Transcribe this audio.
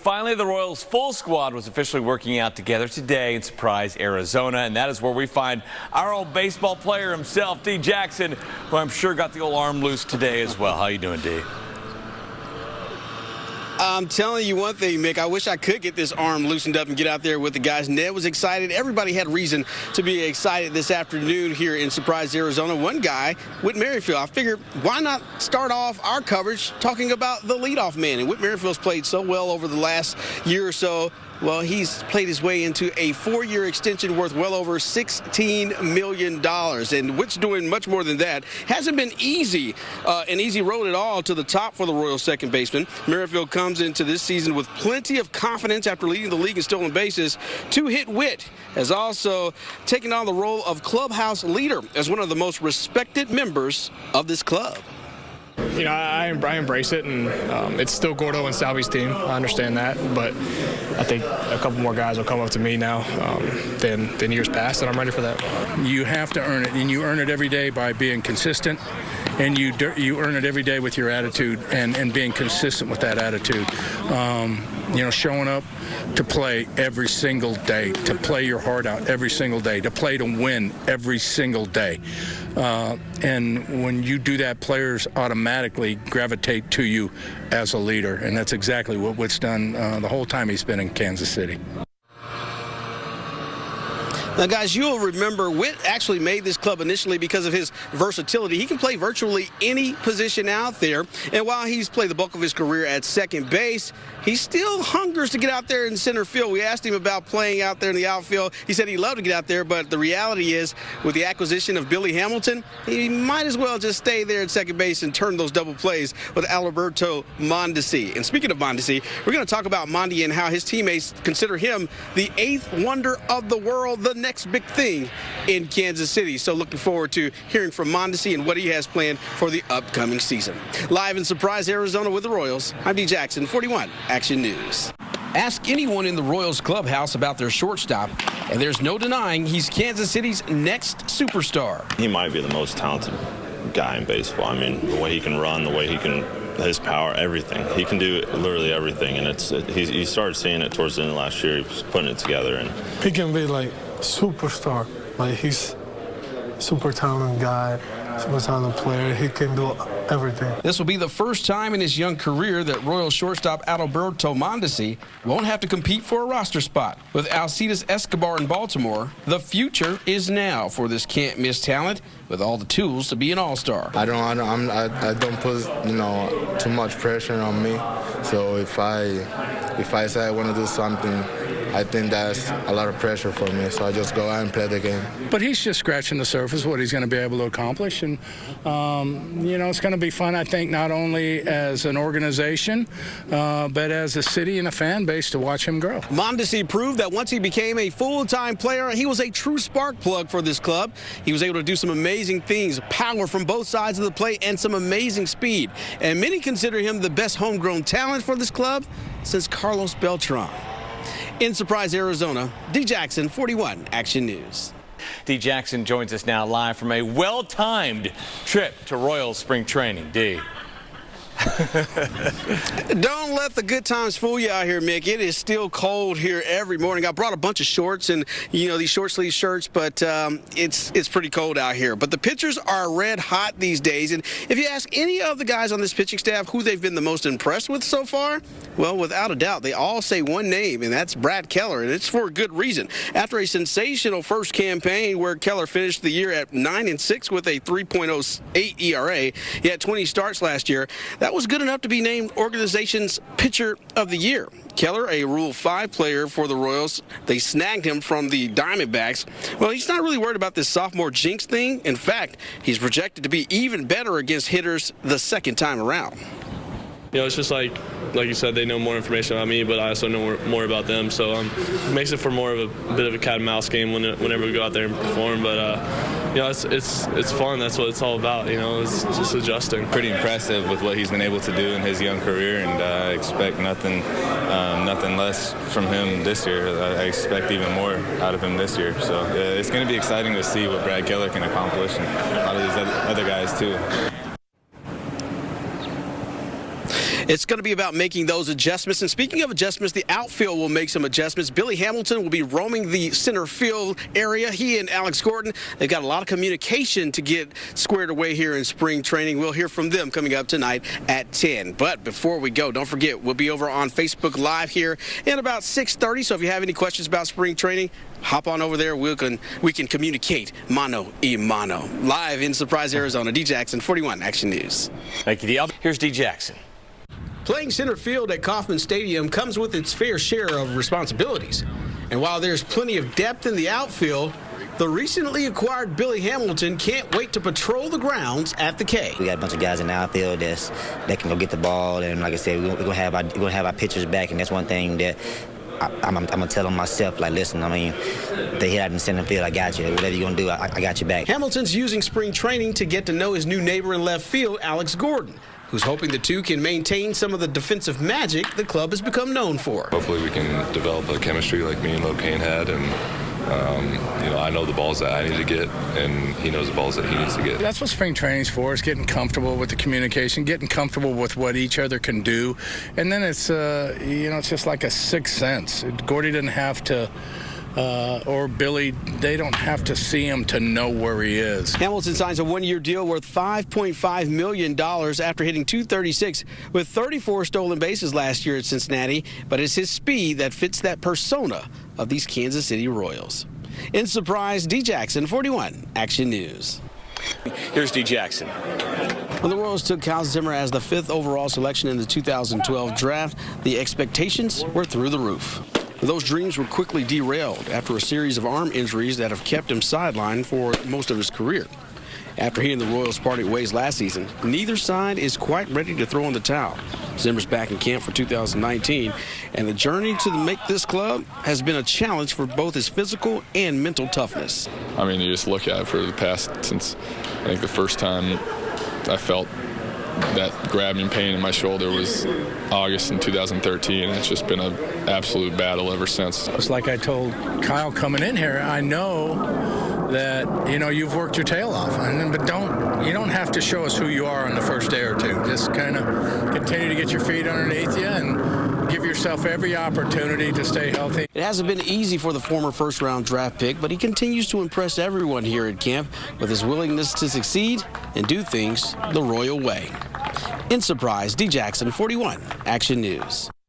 finally, the Royals' full squad was officially working out together today in Surprise, Arizona, and that is where we find our old baseball player himself, D. Jackson, who I'm sure got the old arm loose today as well. How you doing, D? I'm telling you one thing, Mick. I wish I could get this arm loosened up and get out there with the guys. Ned was excited. Everybody had reason to be excited this afternoon here in Surprise, Arizona. One guy, Whit Merrifield. I figured, why not start off our coverage talking about the leadoff man? And Whit Merrifield's played so well over the last year or so. Well, he's played his way into a 4-year extension worth well over $16 million. And Whit's doing much more than that. Hasn't been an easy road at all to the top for the Royals second baseman. Merrifield comes into this season with plenty of confidence after leading the league in stolen bases. Two-hit Whit has also taken on the role of clubhouse leader as one of the most respected members of this club. You know, I embrace it, and it's still Gordo and Salvi's team. I understand that, but I think a couple more guys will come up to me now than years past, and I'm ready for that. You have to earn it, and you earn it every day by being consistent, and you earn it every day with your attitude and being consistent with that attitude. You know, showing up to play every single day, to play your heart out every single day, to play to win every single day. And when you do that, players automatically gravitate to you as a leader, and that's exactly what Whit's done the whole time he's been in Kansas City. Now, guys, you'll remember Whit actually made this club initially because of his versatility. He can play virtually any position out there. And while he's played the bulk of his career at second base, he still hungers to get out there in center field. We asked him about playing out there in the outfield. He said he'd love to get out there, but the reality is with the acquisition of Billy Hamilton, he might as well just stay there at second base and turn those double plays with Alberto Mondesi. And speaking of Mondesi, we're going to talk about Mondi and how his teammates consider him the eighth wonder of the world, the next big thing in Kansas City. So looking forward to hearing from Mondesi and what he has planned for the upcoming season. Live in Surprise, Arizona with the Royals, I'm D. Jackson, 41 Action News. Ask anyone in the Royals clubhouse about their shortstop, and there's no denying he's Kansas City's next superstar. He might be the most talented guy in baseball. I mean, the way he can run, the way he can, his power, everything. He can do literally everything, and he started seeing it towards the end of last year. He was putting it together. And he can be like superstar. Like, he's super talented guy, super talented player. He can do everything. This will be the first time in his young career that Royal shortstop Alberto Mondesi won't have to compete for a roster spot. With Alcides Escobar in Baltimore, the future is now for this can't-miss talent with all the tools to be an all-star. I don't put too much pressure on me. So if I say I want to do something, I think that's a lot of pressure for me, so I just go out and play the game. But he's just scratching the surface, what he's going to be able to accomplish. And, you know, it's going to be fun, I think, not only as an organization, but as a city and a fan base to watch him grow. Mondesi proved that once he became a full-time player, he was a true spark plug for this club. He was able to do some amazing things, power from both sides of the plate, and some amazing speed. And many consider him the best homegrown talent for this club since Carlos Beltran. In Surprise, Arizona, D. Jackson, 41 Action News. D. Jackson joins us now live from a well-timed trip to Royals spring training. D. Don't let the good times fool you out here, Mick. It is still cold here every morning. I brought a bunch of shorts and, you know, these short sleeve shirts, but it's pretty cold out here. But the pitchers are red hot these days. And if you ask any of the guys on this pitching staff who they've been the most impressed with so far, well, without a doubt, they all say one name, and that's Brad Keller, and it's for a good reason. After a sensational first campaign where Keller finished the year at 9-6 with a 3.08 ERA, he had 20 starts last year. That was good enough to be named organization's pitcher of the year. Keller, a Rule 5 player for the Royals, they snagged him from the Diamondbacks. Well, he's not really worried about this sophomore jinx thing. In fact, he's projected to be even better against hitters the second time around. You know, it's just like you said, they know more information about me, but I also know more about them. So it makes it for more of a bit of a cat and mouse game whenever we go out there and perform. But you know, it's fun. That's what it's all about. You know, it's just adjusting. Pretty impressive with what he's been able to do in his young career, and I expect nothing less from him this year. I expect even more out of him this year. So it's going to be exciting to see what Brad Keller can accomplish, and a lot of these other guys too. It's going to be about making those adjustments. And speaking of adjustments, the outfield will make some adjustments. Billy Hamilton will be roaming the center field area. He and Alex Gordon, they've got a lot of communication to get squared away here in spring training. We'll hear from them coming up tonight at 10. But before we go, don't forget, we'll be over on Facebook Live here in about 6:30. So if you have any questions about spring training, hop on over there. We can communicate mano a mano. Live in Surprise, Arizona, D. Jackson, 41 Action News. Thank you, D. Here's D. Jackson. Playing center field at Kauffman Stadium comes with its fair share of responsibilities. And while there's plenty of depth in the outfield, the recently acquired Billy Hamilton can't wait to patrol the grounds at the K. We got a bunch of guys in the outfield that can go get the ball, and like I said, we're gonna have our pitchers back, and that's one thing that I'm gonna tell them myself. Like, listen, I mean, they hit out in the center field, I got you. Whatever you're gonna do, I got you back. Hamilton's using spring training to get to know his new neighbor in left field, Alex Gordon, who's hoping the two can maintain some of the defensive magic the club has become known for. Hopefully we can develop a chemistry like me and Locaine had, and I know the balls that I need to get, and he knows the balls that he needs to get. That's what spring training's for, is getting comfortable with the communication, getting comfortable with what each other can do. And then it's, it's just like a sixth sense. Gordy didn't have to, or Billy, they don't have to see him to know where he is. Hamilton signs a one-year deal worth $5.5 million after hitting .236 with 34 stolen bases last year at Cincinnati, but it's his speed that fits that persona of these Kansas City Royals. In Surprise, D. Jackson, 41 Action News. Here's D. Jackson. When the Royals took Kyle Zimmer as the 5th overall selection in the 2012 draft, the expectations were through the roof. Those dreams were quickly derailed after a series of arm injuries that have kept him sidelined for most of his career. After he and the Royals parted ways last season, neither side is quite ready to throw in the towel. Zimmer's back in camp for 2019, and the journey to make this club has been a challenge for both his physical and mental toughness. I mean, you just look at it for the past, since I think the first time I felt that grabbing pain in my shoulder was August in 2013, and it's just been an absolute battle ever since. It's like I told Kyle coming in here, I know that, you've worked your tail off, but you don't have to show us who you are on the first day or two. Just kind of continue to get your feet underneath you and give yourself every opportunity to stay healthy. It hasn't been easy for the former first-round draft pick, but he continues to impress everyone here at camp with his willingness to succeed and do things the Royal way. In Surprise, D. Jackson, 41 Action News.